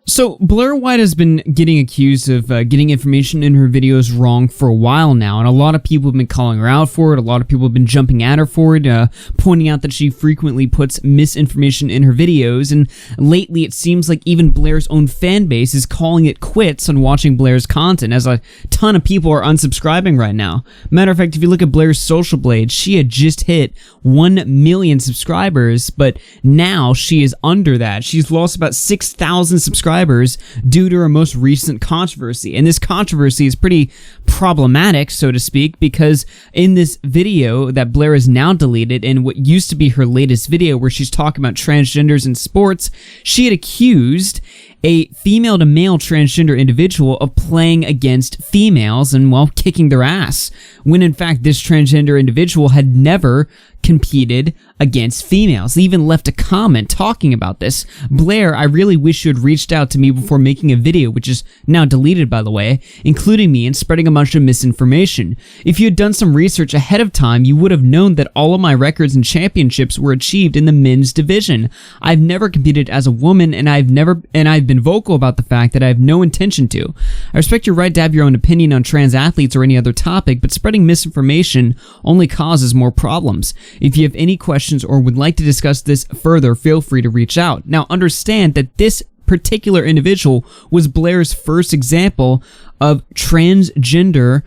So, Blaire White has been getting accused of getting information in her videos wrong for a while now, and a lot of people have been calling her out for it. A lot of people have been jumping at her for it, pointing out that she frequently puts misinformation in her videos, and lately it seems like even Blaire's own fan base is calling it quits on watching Blaire's content, as a ton of people are unsubscribing right now. Matter of fact, if you look at Blaire's Social Blade, she had just hit 1 million subscribers, but now she is under that. She's lost about 6,000 subscribers due to her most recent controversy. And this controversy is pretty problematic, so to speak, because in this video that Blaire has now deleted, and what used to be her latest video where she's talking about transgenders in sports, she had accused a female-to-male transgender individual of playing against females and, well, kicking their ass, when in fact this transgender individual had never competed against females. They even left a comment talking about this. Blaire, I really wish you had reached out to me before making a video, which is now deleted by the way, including me and spreading a bunch of misinformation. If you had done some research ahead of time, you would have known that all of my records and championships were achieved in the men's division. I've never competed as a woman, and I've been vocal about the fact that I have no intention to. I respect your right to have your own opinion on trans athletes or any other topic, but spreading misinformation only causes more problems. If you have any questions or would like to discuss this further, feel free to reach out. Now, understand that this particular individual was Blaire's first example of transgender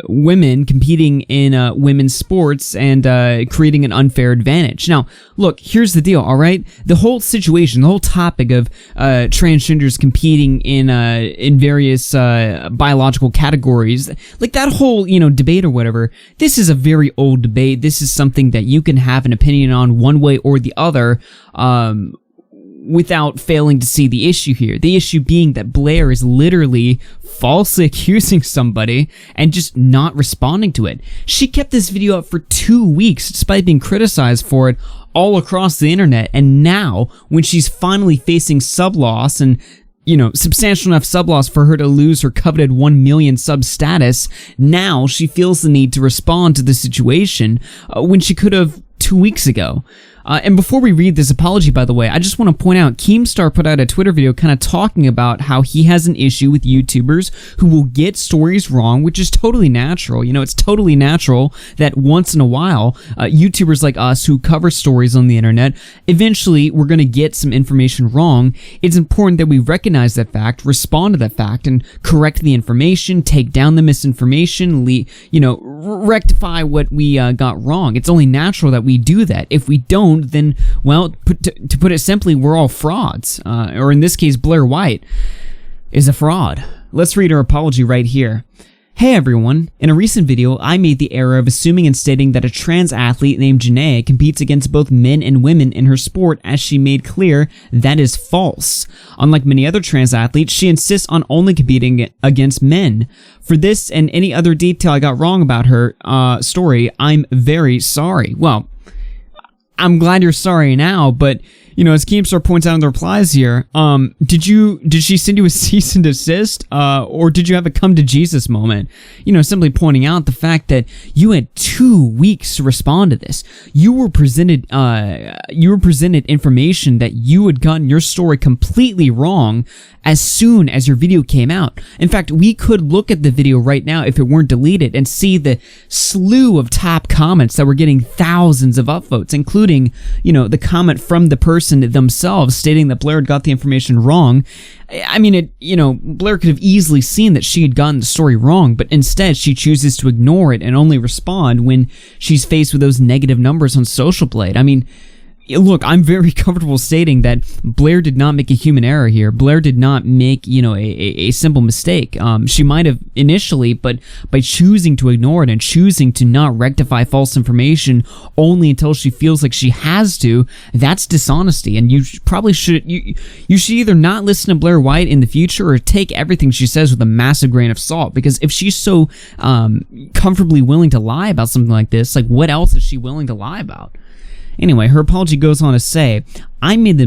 women competing in women's sports and creating an unfair advantage. Now, look, here's the deal, all right? The whole situation, the whole topic of transgenders competing in various biological categories, like that whole, debate or whatever, this is a very old debate. This is something that you can have an opinion on one way or the other, without failing to see the issue here. The issue being that Blaire is literally falsely accusing somebody and just not responding to it. She kept this video up for 2 weeks despite being criticized for it all across the internet, and now, when she's finally facing sub loss and substantial enough sub loss for her to lose her coveted 1 million sub status, now she feels the need to respond to the situation when she could have 2 weeks ago. And before we read this apology, by the way, I just want to point out, Keemstar put out a Twitter video kind of talking about how he has an issue with YouTubers who will get stories wrong, which is totally natural. It's totally natural that once in a while, YouTubers like us who cover stories on the internet, eventually we're going to get some information wrong. It's important that we recognize that fact, respond to that fact, and correct the information, take down the misinformation, rectify what we got wrong. It's only natural that we do that. If we don't, then, well, to put it simply, we're all frauds. Or in this case, Blaire White is a fraud. Let's read her apology right here. Hey everyone, in a recent video, I made the error of assuming and stating that a trans athlete named Janae competes against both men and women in her sport, as she made clear that is false. Unlike many other trans athletes, she insists on only competing against men. For this and any other detail I got wrong about her story, I'm very sorry. Well, I'm glad you're sorry now, but as Keemstar points out in the replies here, did she send you a cease and desist, or did you have a come to Jesus moment? Simply pointing out the fact that you had 2 weeks to respond to this. You were presented information that you had gotten your story completely wrong as soon as your video came out. In fact, we could look at the video right now if it weren't deleted and see the slew of top comments that were getting thousands of upvotes, including, the comment from the person themselves stating that Blaire had got the information wrong. I mean, Blaire could have easily seen that she had gotten the story wrong, but instead she chooses to ignore it and only respond when she's faced with those negative numbers on Social Blade. I mean, look, I'm very comfortable stating that Blaire did not make a human error here. Blaire did not make, a simple mistake. She might have initially, but by choosing to ignore it and choosing to not rectify false information only until she feels like she has to, that's dishonesty. And you probably should, you should either not listen to Blaire White in the future or take everything she says with a massive grain of salt. Because if she's so comfortably willing to lie about something like this, like what else is she willing to lie about? Anyway, her apology goes on to say, I made the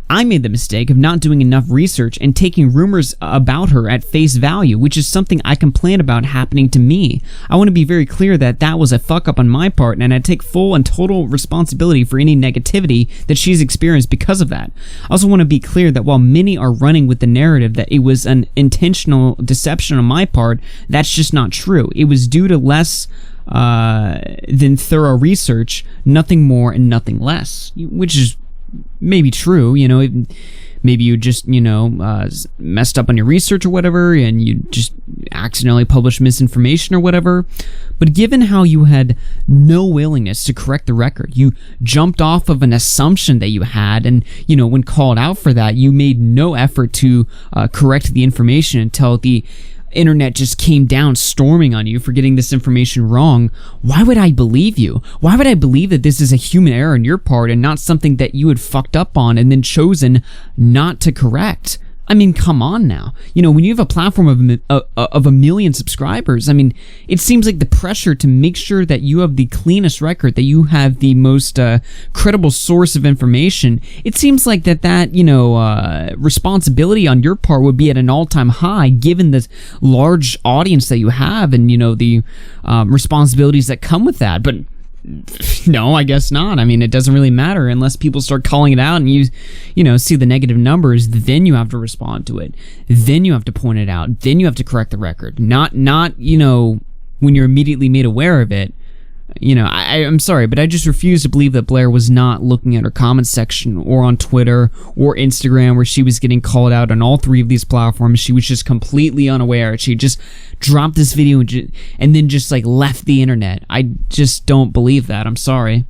I made the mistake of not doing enough research and taking rumors about her at face value, which is something I complain about happening to me. I want to be very clear that that was a fuck up on my part, and I take full and total responsibility for any negativity that she's experienced because of that. I also want to be clear that while many are running with the narrative that it was an intentional deception on my part, that's just not true. It was due to less than thorough research, nothing more and nothing less, which is maybe true. Maybe you just messed up on your research or whatever, and you just accidentally published misinformation or whatever. But given how you had no willingness to correct the record, you jumped off of an assumption that you had, and when called out for that, you made no effort to correct the information until the internet just came down storming on you for getting this information wrong. Why would I believe you? Why would I believe that this is a human error on your part and not something that you had fucked up on and then chosen not to correct? I mean, come on now. When you have a platform of a million subscribers, I mean, it seems like the pressure to make sure that you have the cleanest record, that you have the most credible source of information, it seems like that responsibility on your part would be at an all-time high, given the large audience that you have and, the responsibilities that come with that. But no, I guess not. I mean, it doesn't really matter unless people start calling it out and you see the negative numbers. Then you have to respond to it. Then you have to point it out. Then you have to correct the record. Not when you're immediately made aware of it. I'm sorry, but I just refuse to believe that Blaire was not looking at her comment section or on Twitter or Instagram, where she was getting called out on all three of these platforms. She was just completely unaware. She just dropped this video and then just left the internet. I just don't believe that. I'm sorry.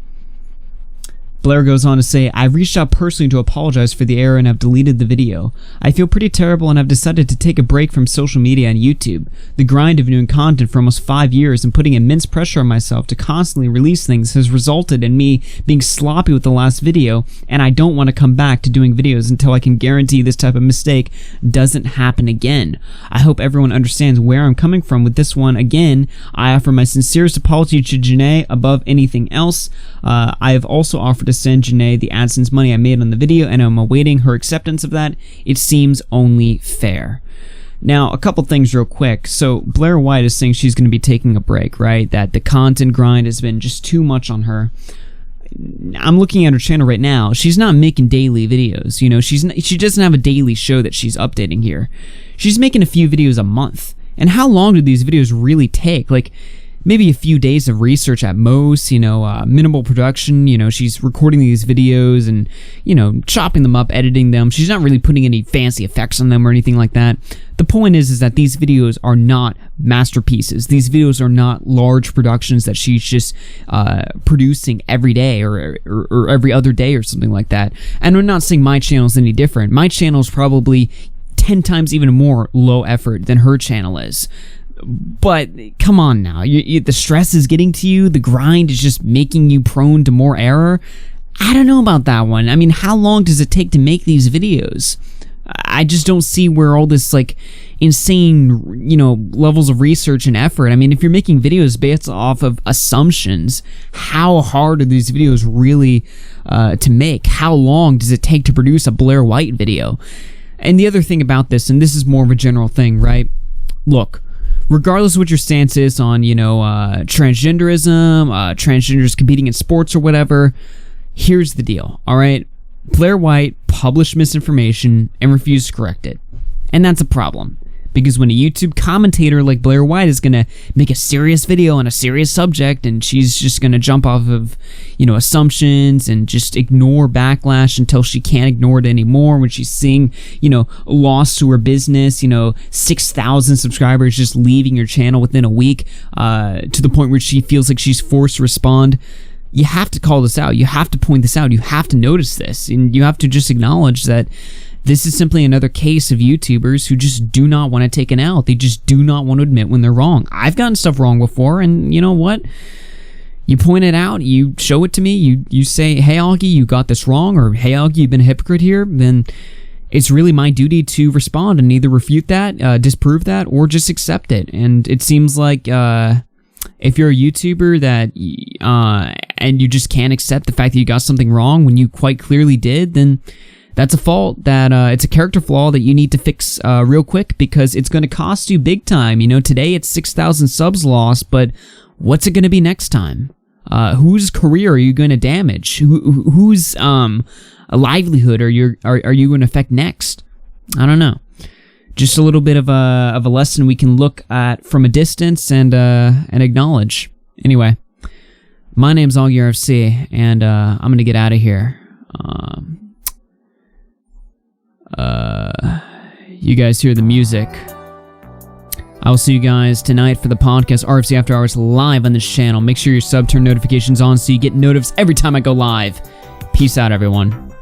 Blaire goes on to say, I reached out personally to apologize for the error and have deleted the video. I feel pretty terrible and have decided to take a break from social media and YouTube. The grind of doing content for almost 5 years and putting immense pressure on myself to constantly release things has resulted in me being sloppy with the last video, and I don't want to come back to doing videos until I can guarantee this type of mistake doesn't happen again. I hope everyone understands where I'm coming from with this one. Again, I offer my sincerest apology to Janae above anything else. I have also offered to send Janae the AdSense money I made on the video, and I'm awaiting her acceptance of that. It seems only fair. Now, a couple things real quick. So, Blaire White is saying she's going to be taking a break, right? That the content grind has been just too much on her. I'm looking at her channel right now. She's not making daily videos. She doesn't have a daily show that she's updating here. She's making a few videos a month. And how long do these videos really take? Maybe a few days of research at most, minimal production. She's recording these videos and, chopping them up, editing them. She's not really putting any fancy effects on them or anything like that. The point is that these videos are not masterpieces. These videos are not large productions that she's just producing every day or every other day or something like that. And I'm not saying my channel is any different. My channel is probably 10 times even more low effort than her channel is. But come on now, the stress is getting to you, the grind is just making you prone to more error. I don't know about that one. I mean, how long does it take to make these videos? I just don't see where all this insane, levels of research and effort. I mean, if you're making videos based off of assumptions, how hard are these videos really to make? How long does it take to produce a Blaire White video? And the other thing about this, and this is more of a general thing, right? Look, regardless of what your stance is on, transgenderism, transgenders competing in sports or whatever, here's the deal, all right? Blaire White published misinformation and refused to correct it. And that's a problem. Because when a YouTube commentator like Blaire White is going to make a serious video on a serious subject, and she's just going to jump off of, assumptions and just ignore backlash until she can't ignore it anymore, when she's seeing, loss to her business, 6,000 subscribers just leaving your channel within a week, to the point where she feels like she's forced to respond, you have to call this out. You have to point this out. You have to notice this. And you have to just acknowledge that this is simply another case of YouTubers who just do not want to take an L. They just do not want to admit when they're wrong. I've gotten stuff wrong before, and you know what? You point it out, you show it to me, you say, hey, Augie, you got this wrong, or hey, Augie, you've been a hypocrite here, then it's really my duty to respond and either refute that, disprove that, or just accept it. And it seems like if you're a YouTuber that and you just can't accept the fact that you got something wrong when you quite clearly did, then that's a fault that it's a character flaw that you need to fix real quick, because it's going to cost you big time. You know, today it's 6,000 subs lost, but what's it going to be next time? Whose career are you going to damage? Whose livelihood are you going to affect next? I don't know. Just a little bit of a lesson we can look at from a distance and acknowledge. Anyway, my name's Augie RFC, and I'm gonna get out of here. You guys hear the music. I will see you guys tonight for the podcast RFC After Hours live on this channel. Make sure your sub turn notifications on so you get notifications every time I go live. Peace out, everyone.